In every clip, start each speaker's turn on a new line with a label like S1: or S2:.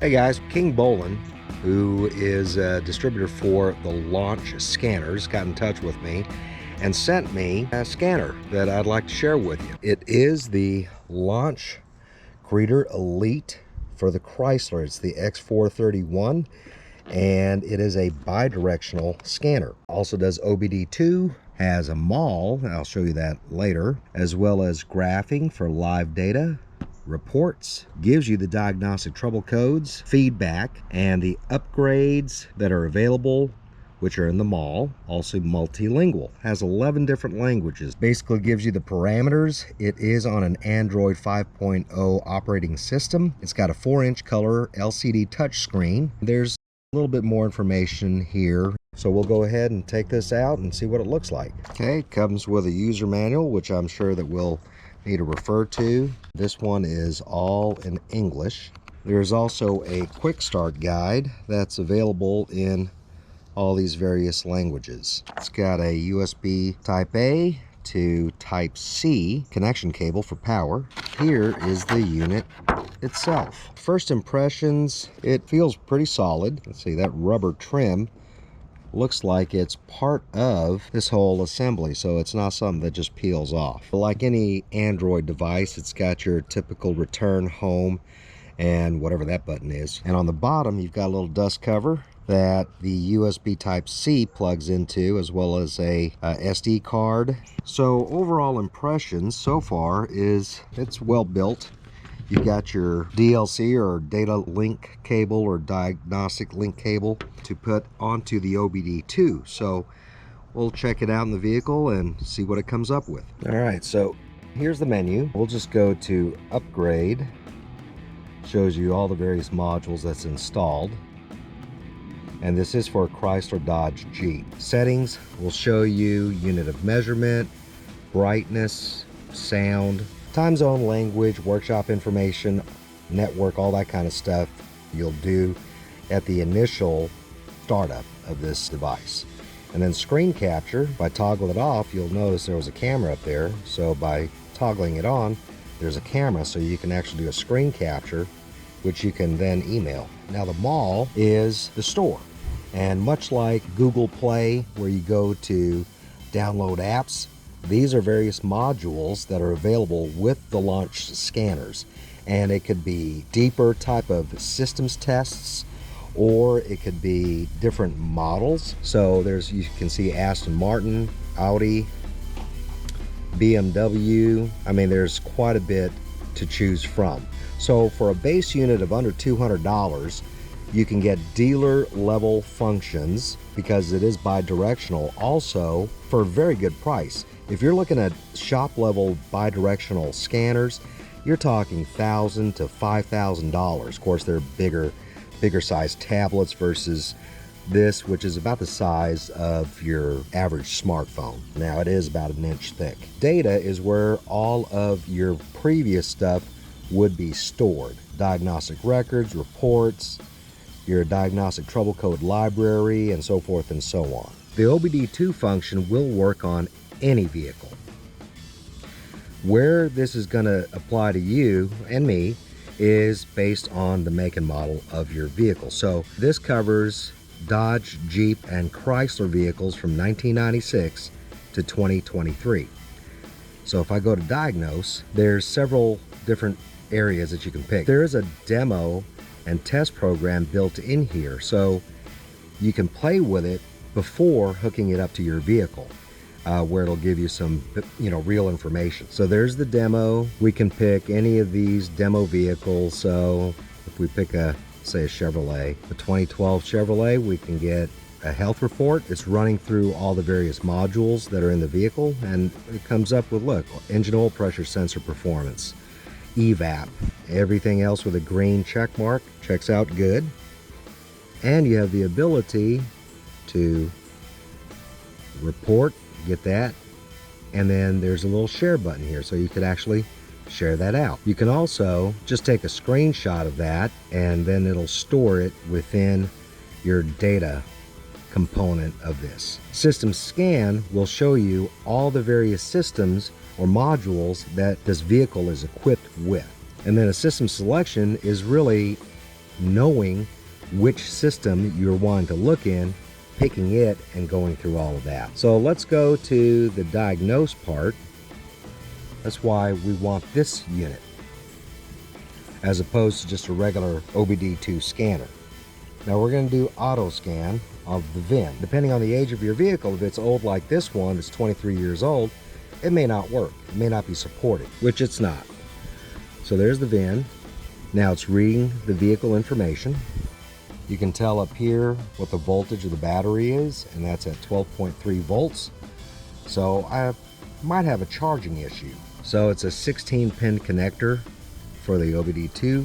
S1: Hey guys, King Bolin, who is a distributor for the launch scanners, got in touch with me and sent me a scanner that I'd like to share with you. It is the launch Creader Elite for the Chrysler. It's the X431, and it is a bidirectional scanner. Also does OBD2, has a mall, and I'll show you that later, as well as graphing for live data, reports, gives you the diagnostic trouble codes, feedback, and the upgrades that are available, which are in the mall. Also multilingual, has 11 different languages. Basically gives you the parameters. It is on an Android 5.0 operating system. It's got a 4-inch color LCD touchscreen. There's a little bit more information here, so we'll go ahead and take this out and see what it looks like. Okay, comes with a user manual, which I'm sure that we'll need to refer to. This one is all in English. There's also a quick start guide that's available in all these various languages. It's got a USB Type A to Type C connection cable for power. Here is the unit itself. First impressions, it feels pretty solid. Let's see, that rubber trim looks like it's part of this whole assembly, so it's not something that just peels off. Like any Android device, it's got your typical return, home, and whatever that button is. And on the bottom, you've got a little dust cover that the USB Type-C plugs into, as well as a SD card. So overall impressions so far is it's well built. You've got your DLC or data link cable or diagnostic link cable to put onto the OBD2. So we'll check it out in the vehicle and see what it comes up with. All right, so here's the menu. We'll just go to upgrade. Shows you all the various modules that's installed. And this is for Chrysler, Dodge, Jeep. Settings will show you unit of measurement, brightness, sound, time zone, language, workshop information, network, all that kind of stuff you'll do at the initial startup of this device. And then screen capture, by toggling it off, you'll notice there was a camera up there. So by toggling it on, there's a camera, so you can actually do a screen capture, which you can then email. Now the mall is the store. And much like Google Play, where you go to download apps, these are various modules that are available with the launch scanners. And it could be deeper type of systems tests, or it could be different models. So there's, you can see Aston Martin, Audi, BMW. I mean, there's quite a bit to choose from. So for a base unit of under $200, you can get dealer level functions, because it is bi-directional, also for a very good price. If you're looking at shop level bi-directional scanners, you're talking $1,000 to $5,000. Of course, they're bigger size tablets versus this, which is about the size of your average smartphone. Now it is about 1 inch thick. Data is where all of your previous stuff would be stored. Diagnostic records, reports, your diagnostic trouble code library, and so forth and so on. The OBD2 function will work on any vehicle. Where this is going to apply to you and me is based on the make and model of your vehicle. So this covers Dodge, Jeep, and Chrysler vehicles from 1996 to 2023. So if I go to diagnose, there's several different areas that you can pick. There is a demo and test program built in here, so you can play with it before hooking it up to your vehicle, where it'll give you some, real information. So there's the demo. We can pick any of these demo vehicles. So if we pick say a Chevrolet, a 2012 Chevrolet, we can get a health report. It's running through all the various modules that are in the vehicle, and it comes up with, look, engine oil pressure sensor performance, EVAP, everything else with a green check mark checks out good. And you have the ability to report, get that, and then there's a little share button here, so you could actually share that out. You can also just take a screenshot of that, and then it'll store it within your data component of this. System scan will show you all the various systems or modules that this vehicle is equipped with. And then a system selection is really knowing which system you're wanting to look in, picking it and going through all of that. So let's go to the diagnose part. That's why we want this unit as opposed to just a regular OBD2 scanner. Now we're going to do auto scan of the VIN. Depending on the age of your vehicle, if it's old like this one, it's 23 years old, it may not work. It may not be supported, which it's not. So there's the VIN. Now it's reading the vehicle information. You can tell up here what the voltage of the battery is, and that's at 12.3 volts. So I might have a charging issue. So it's a 16-pin connector for the OBD2.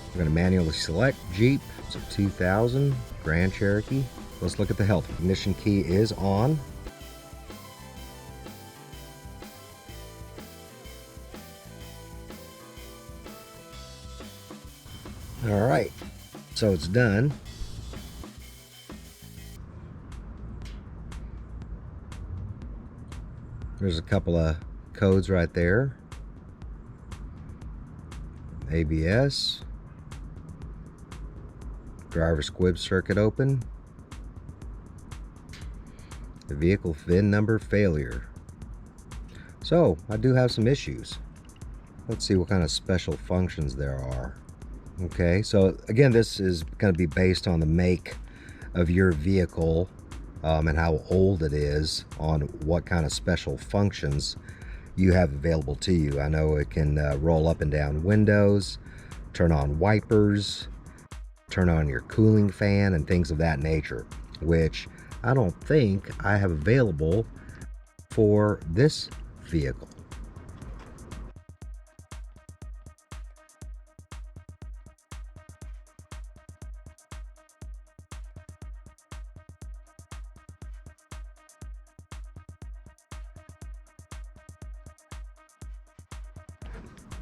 S1: We're going to manually select Jeep. It's a 2000 Grand Cherokee. Let's look at the health. Ignition key is on. All right, so it's done. There's a couple of codes right there. ABS, driver squib circuit open, the vehicle VIN number failure. So I do have some issues. Let's see what kind of special functions there are. Okay, so again, this is going to be based on the make of your vehicle and how old it is, on what kind of special functions you have available to you. I know it can roll up and down windows, turn on wipers, turn on your cooling fan and things of that nature, which I don't think I have available for this vehicle.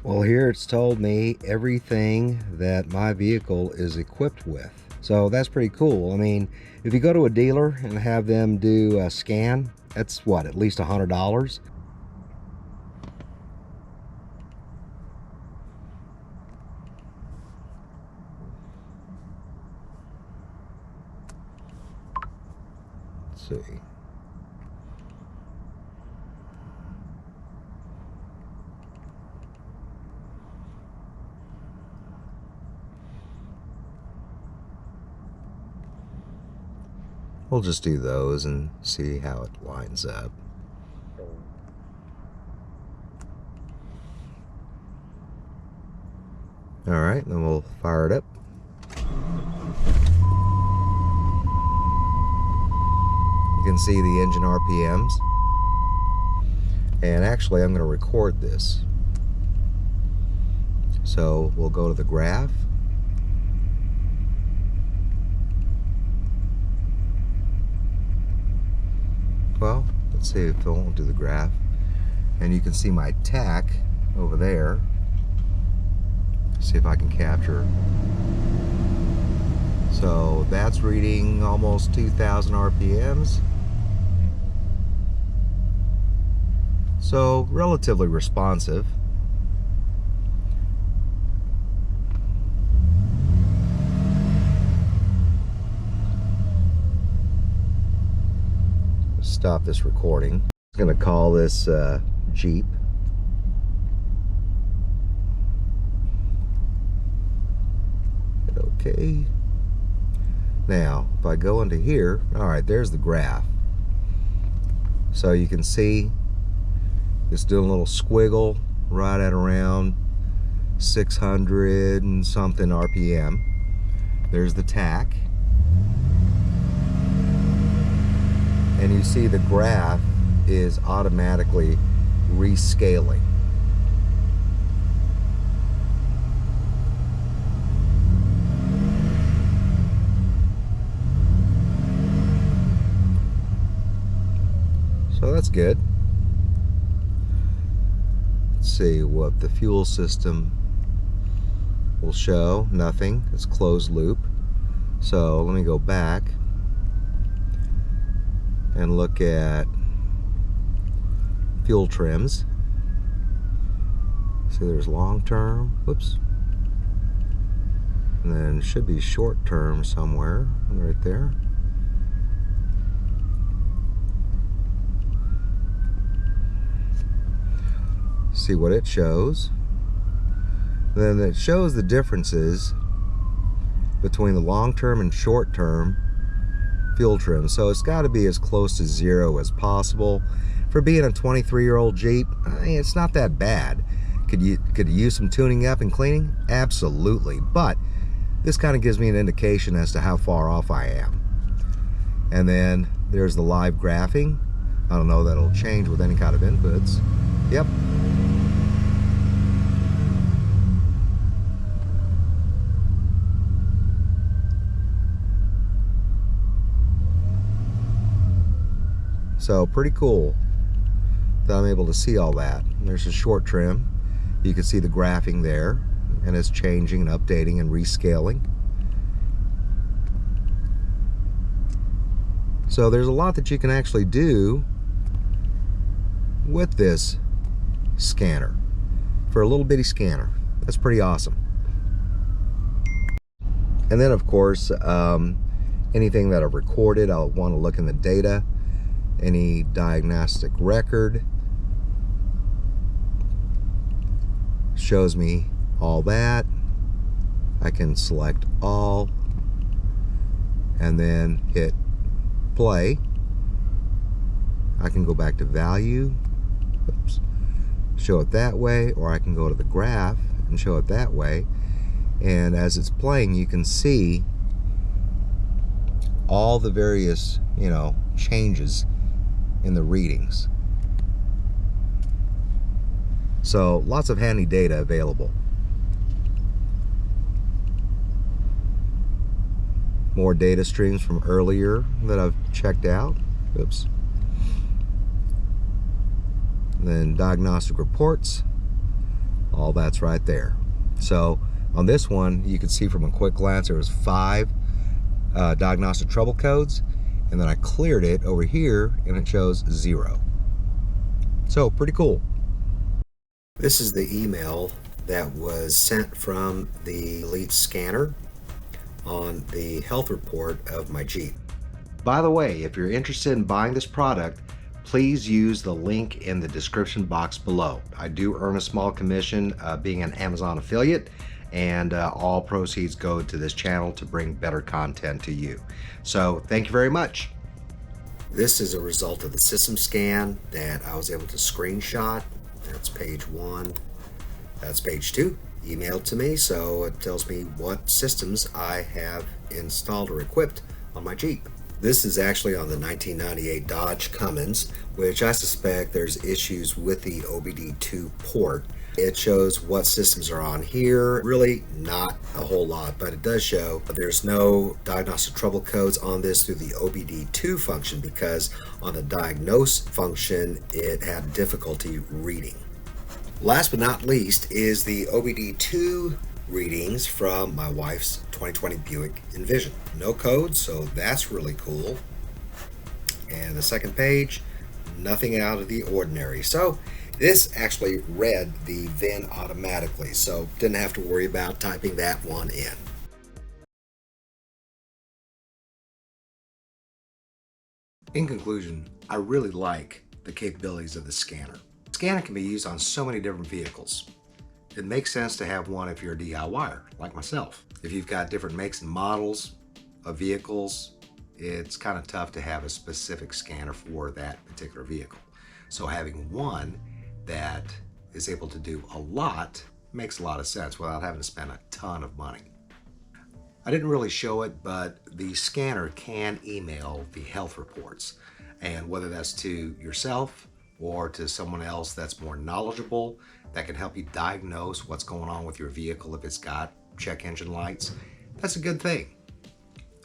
S1: Well, here it's told me everything that my vehicle is equipped with. So that's pretty cool. I mean, if you go to a dealer and have them do a scan, that's what, at least $100? Let's see. We'll just do those and see how it lines up. All right, then we'll fire it up. You can see the engine RPMs. And actually, I'm going to record this. So we'll go to the graph. Well, let's see if it won't do the graph. And you can see my tach over there. See if I can capture. So that's reading almost 2,000 RPMs. So relatively responsive. Stop this recording. I'm going to call this Jeep. Hit OK. Now, if I go into here, all right, there's the graph. So you can see it's doing a little squiggle right at around 600 and something RPM. There's the tach. And you see the graph is automatically rescaling. So that's good. Let's see what the fuel system will show. Nothing. It's closed loop. So let me go back and look at fuel trims. See, there's long term, whoops, And then should be short term somewhere right there. See what it shows. Then it shows the differences between the long-term and short-term fuel trim. So it's got to be as close to zero as possible. For being a 23-year-old Jeep, it's not that bad. Could you use some tuning up and cleaning? Absolutely. But this kind of gives me an indication as to how far off I am. And then there's the live graphing. I don't know that it'll change with any kind of inputs. Yep. So pretty cool that I'm able to see all that. There's a short trim. You can see the graphing there, and it's changing and updating and rescaling. So there's a lot that you can actually do with this scanner for a little bitty scanner. That's pretty awesome. And then of course, anything that I've recorded, I'll want to look in the data. Any diagnostic record shows me all that. I can select all and then hit play. I can go back to value, oops, show it that way, or I can go to the graph and show it that way. And as it's playing, you can see all the various, changes in the readings. So lots of handy data available. More data streams from earlier that I've checked out. Oops. Then diagnostic reports. All that's right there. So on this one, you can see from a quick glance there was 5 diagnostic trouble codes. And then I cleared it over here and it shows 0. So pretty cool. This is the email that was sent from the Elite scanner on the health report of my Jeep. By the way, if you're interested in buying this product, please use the link in the description box below. I do earn a small commission being an Amazon affiliate, and all proceeds go to this channel to bring better content to you. So thank you very much. This is a result of the system scan that I was able to screenshot. That's page 1. That's page 2. Emailed to me, so it tells me what systems I have installed or equipped on my Jeep. This is actually on the 1998 Dodge Cummins, which I suspect there's issues with the OBD2 port. It shows what systems are on here. Really not a whole lot, but it does show there's no diagnostic trouble codes on this through the OBD2 function, because on the diagnose function it had difficulty reading. Last but not least is the OBD2 readings from my wife's 2020 Buick Envision. No code, so that's really cool. And the second page, nothing out of the ordinary. So this actually read the VIN automatically, so didn't have to worry about typing that one in. In conclusion, I really like the capabilities of the scanner. The scanner can be used on so many different vehicles. It makes sense to have one if you're a DIYer, like myself. If you've got different makes and models of vehicles, it's kind of tough to have a specific scanner for that particular vehicle. So having one that is able to do a lot makes a lot of sense without having to spend a ton of money. I didn't really show it, but the scanner can email the health reports, and whether that's to yourself or to someone else that's more knowledgeable, that can help you diagnose what's going on with your vehicle if it's got check engine lights, that's a good thing.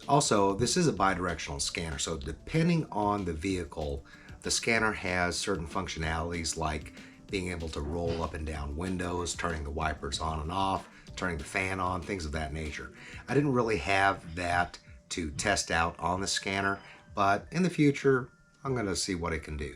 S1: Also, this is a bidirectional scanner, so depending on the vehicle, the scanner has certain functionalities like being able to roll up and down windows, turning the wipers on and off, turning the fan on, things of that nature. I didn't really have that to test out on the scanner, but in the future, I'm going to see what it can do.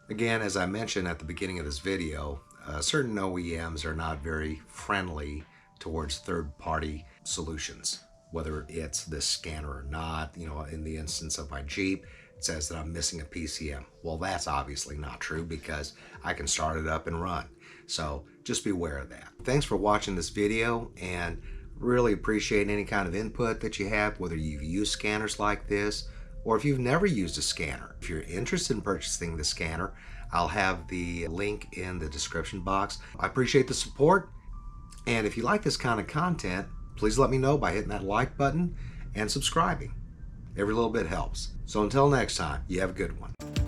S1: Again, as I mentioned at the beginning of this video, certain OEMs are not very friendly towards third-party solutions, whether it's this scanner or not. You know, in the instance of my Jeep, it says that I'm missing a PCM. Well, that's obviously not true because I can start it up and run. So just be aware of that. Thanks for watching this video, and really appreciate any kind of input that you have, whether you've used scanners like this or if you've never used a scanner. If you're interested in purchasing the scanner, I'll have the link in the description box. I appreciate the support, and if you like this kind of content, please let me know by hitting that like button and subscribing. Every little bit helps. So until next time, you have a good one.